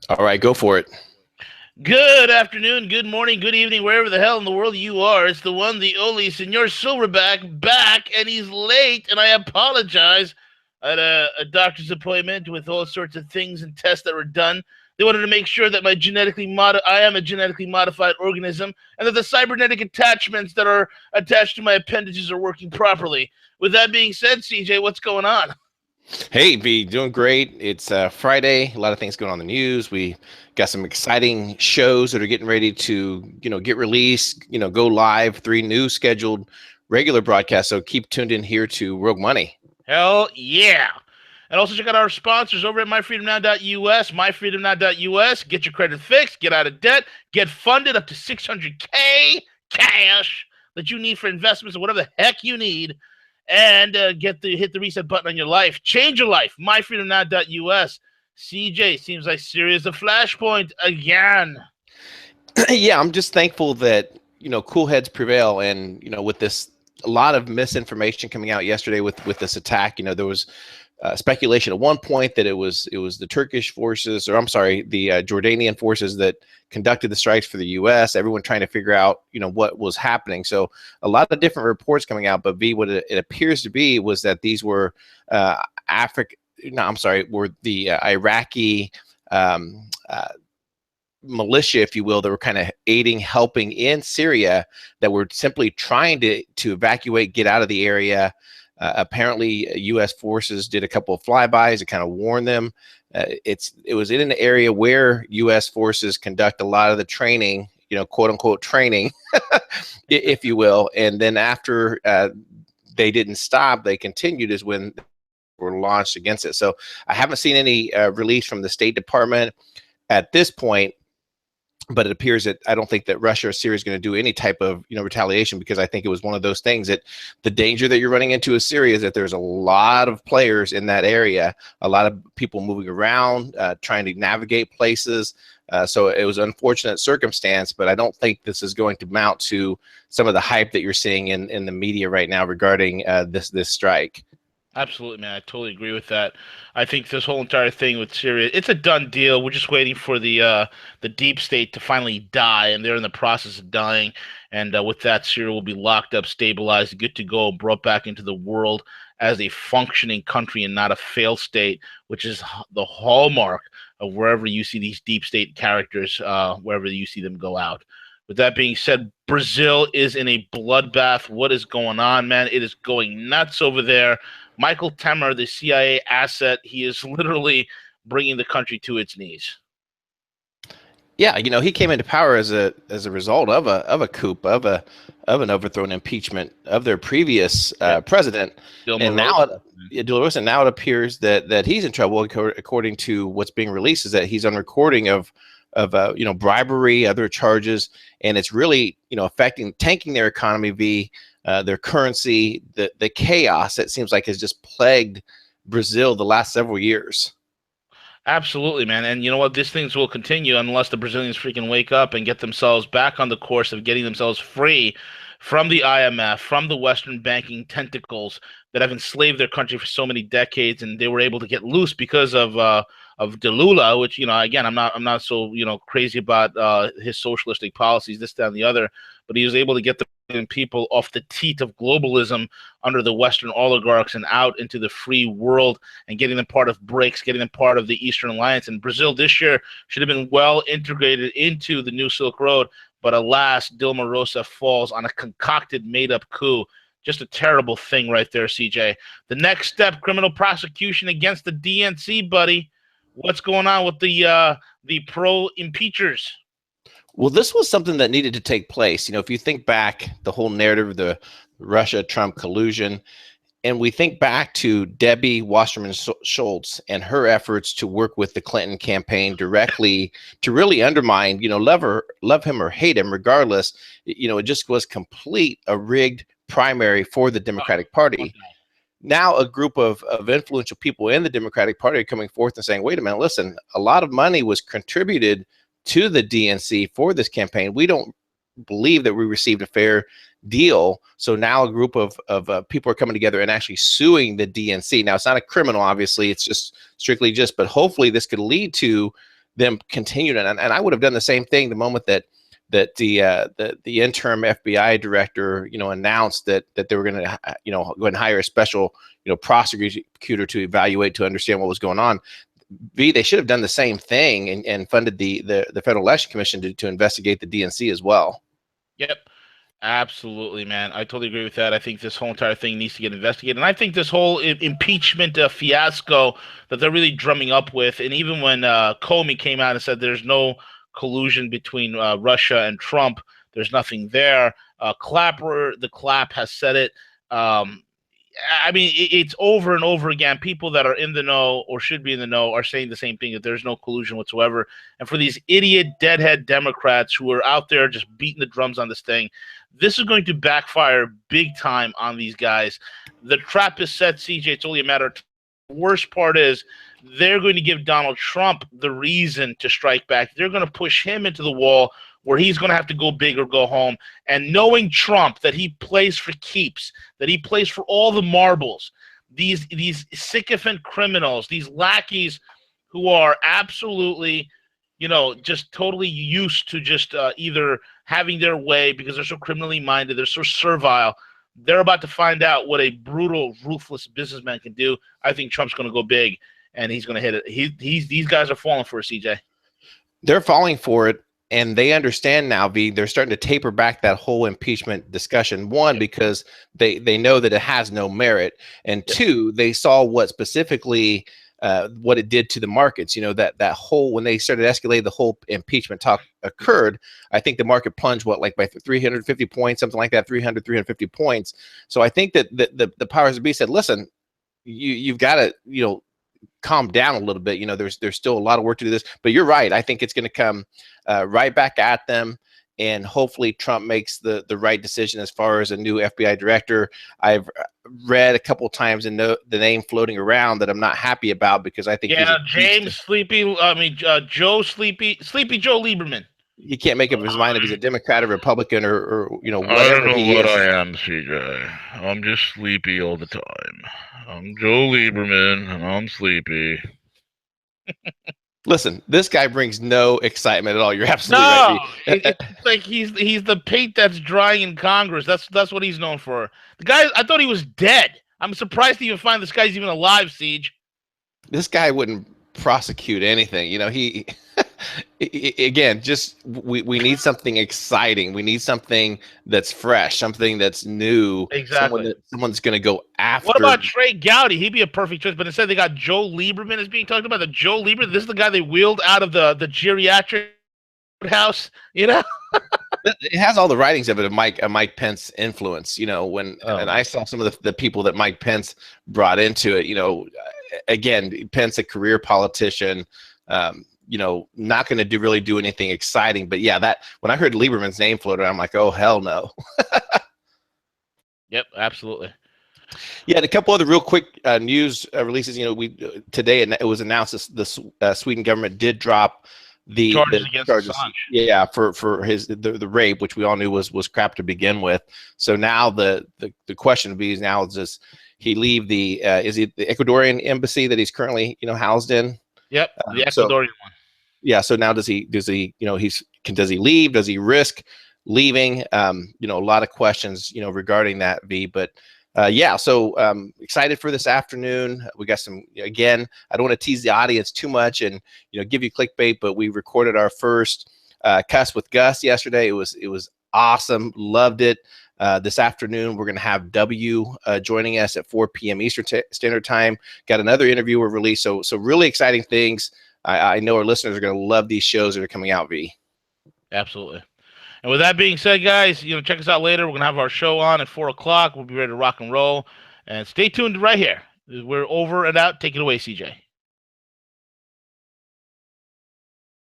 All right, go for it. Good afternoon, good morning, good evening, wherever the hell in the world you are. It's the one, the only Senor Silverback back, and he's late, and I apologize. I had a doctor's appointment with all sorts of things and tests that were done. They wanted to make sure that I am a genetically modified organism, and that the cybernetic attachments that are attached to my appendages are working properly. With that being said, CJ, what's going on? Hey, V, doing great. It's Friday. A lot of things going on in the news. We got some exciting shows that are getting ready to, get released, go live. 3 new scheduled regular broadcasts. So keep tuned in here to Rogue Money. Hell yeah. And also check out our sponsors over at myfreedomnow.us, myfreedomnow.us. Get your credit fixed, get out of debt, get funded up to 600K cash that you need for investments or whatever the heck you need, and hit the reset button on your life. Change your life, myfreedomnow.us. CJ, seems like Syria is a flashpoint again. Yeah, I'm just thankful that, cool heads prevail. And, with this, a lot of misinformation coming out yesterday with this attack. There was speculation at one point that it was the Turkish forces, or I'm sorry, the Jordanian forces that conducted the strikes for the U.S. Everyone trying to figure out, what was happening. So a lot of different reports coming out. But V, what it appears to be was that these were were the Iraqi militia, if you will, that were kind of helping in Syria, that were simply trying to evacuate, get out of the area. Apparently, U.S. forces did a couple of flybys to kind of warn them. It was in an area where U.S. forces conduct a lot of the training, quote unquote training, if you will. And then after they didn't stop, they continued is when they were launched against it. So I haven't seen any release from the State Department at this point. But it appears that I don't think that Russia or Syria is going to do any type of retaliation, because I think it was one of those things that the danger that you're running into with Syria is that there's a lot of players in that area, a lot of people moving around, trying to navigate places. So it was an unfortunate circumstance, but I don't think this is going to mount to some of the hype that you're seeing in the media right now regarding this strike. Absolutely, man. I totally agree with that. I think this whole entire thing with Syria, it's a done deal. We're just waiting for the deep state to finally die, and they're in the process of dying. And with that, Syria will be locked up, stabilized, good to go, brought back into the world as a functioning country and not a failed state, which is the hallmark of wherever you see these deep state characters, wherever you see them go out. With that being said, Brazil is in a bloodbath. What is going on, man? It is going nuts over there. Michael Temer, the CIA asset, he is literally bringing the country to its knees. Yeah, he came into power as a result of a coup, of an overthrown impeachment of their previous president, and now it appears that he's in trouble. According to what's being released, is that he's on recording of bribery, other charges, and it's really tanking their economy, their currency, the chaos that seems like has just plagued Brazil the last several years. Absolutely, man. And you know what? These things will continue unless the Brazilians freaking wake up and get themselves back on the course of getting themselves free from the IMF, from the Western banking tentacles that have enslaved their country for so many decades, and they were able to get loose because of Delula, which again, I'm not so crazy about his socialistic policies, this, that, and the other, but he was able to get the people off the teat of globalism under the Western oligarchs and out into the free world, and getting them part of BRICS, getting them part of the Eastern Alliance. And Brazil this year should have been well integrated into the new Silk Road, but alas, Dilma Rousseff falls on a concocted, made-up coup. Just a terrible thing right there, CJ. The next step, criminal prosecution against the DNC, buddy. What's going on with the pro-impeachers? Well, this was something that needed to take place. If you think back, the whole narrative of the Russia-Trump collusion, and we think back to Debbie Wasserman Schultz and her efforts to work with the Clinton campaign directly to really undermine, love him or hate him, regardless, it just was a rigged primary for the Democratic Party. Now a group of influential people in the Democratic Party are coming forth and saying, wait a minute, listen, a lot of money was contributed to the DNC for this campaign. We don't believe that we received a fair deal. So now a group of people are coming together and actually suing the DNC. Now, it's not a criminal, obviously. It's just strictly but hopefully this could lead to them continued, and I would have done the same thing the moment that the interim FBI director, announced that they were going to, go ahead and hire a special, prosecutor to evaluate, to understand what was going on. They should have done the same thing and funded the Federal Election Commission to investigate the DNC as well. Yep. Absolutely, man. I totally agree with that. I think this whole entire thing needs to get investigated. And I think this whole impeachment fiasco that they're really drumming up with, and even when Comey came out and said there's no collusion between Russia and Trump, there's nothing there. Clapper, the Clap, has said it. I mean, it's over and over again. People that are in the know or should be in the know are saying the same thing, that there's no collusion whatsoever. And for these idiot deadhead Democrats who are out there just beating the drums on this thing, this is going to backfire big time on these guys. The trap is set, CJ. It's only a matter of time. The worst part is they're going to give Donald Trump the reason to strike back. They're going to push him into the wall where he's going to have to go big or go home. And knowing Trump, that he plays for keeps, that he plays for all the marbles, these sycophant criminals, these lackeys who are absolutely, just totally used to just either having their way because they're so criminally minded, they're so servile, they're about to find out what a brutal, ruthless businessman can do. I think Trump's going to go big, and he's going to hit it. These guys are falling for it, CJ. They're falling for it. And they understand now, V, they're starting to taper back that whole impeachment discussion. One, because they know that it has no merit. And two, they saw what specifically what it did to the markets. That whole, when they started escalating, the whole impeachment talk occurred, I think the market plunged, by 350 points, something like that, 350 points. So I think that the powers that be said, listen, you've got to, calm down a little bit. There's still a lot of work to do this, but you're right. I think it's going to come right back at them, and hopefully Trump makes the right decision as far as a new FBI director. I've read a couple of times the name floating around that I'm not happy about, because I think Joe Sleepy Joe Lieberman. He can't make up his mind if he's a Democrat or Republican or whatever. I don't know what I am, CJ. I'm just sleepy all the time. I'm Joe Lieberman, and I'm sleepy. Listen, this guy brings no excitement at all. You're absolutely right. It's like he's the paint that's drying in Congress. That's what he's known for. The guy, I thought he was dead. I'm surprised to even find this guy's even alive, Siege. This guy wouldn't prosecute anything. He again, just we need something exciting. We need something that's fresh, something that's new. Exactly. Someone's going to go after. What about Trey Gowdy? He'd be a perfect choice, but instead they got Joe Lieberman is being talked about. The Joe Lieberman, this is the guy they wheeled out of the geriatric house. It has all the writings of it of Mike Pence influence. And I saw some of the people that Mike Pence brought into it. Again, Pence, a career politician. Not going to really do anything exciting. But yeah, that when I heard Lieberman's name floated, I'm like, oh, hell no. Yep, absolutely. Yeah, and a couple other real quick news releases. Today it was announced the Sweden government did drop the charges. Yeah, for the rape, which we all knew was crap to begin with. So now the question is now does he leave the Ecuadorian embassy that he's currently housed in? Yep, the Ecuadorian one. Yeah. So now does he does he leave? Does he risk leaving? A lot of questions, regarding that, V. But so excited for this afternoon. We got some, again, I don't want to tease the audience too much and, give you clickbait, but we recorded our first Cuss with Gus yesterday. It was awesome. Loved it. This afternoon, we're going to have W joining us at 4 p.m. Eastern Standard Time. Got another interview we're released. So really exciting things. I know our listeners are going to love these shows that are coming out, V. Absolutely. And with that being said, guys, check us out later. We're going to have our show on at 4 o'clock. We'll be ready to rock and roll. And stay tuned right here. We're over and out. Take it away, CJ.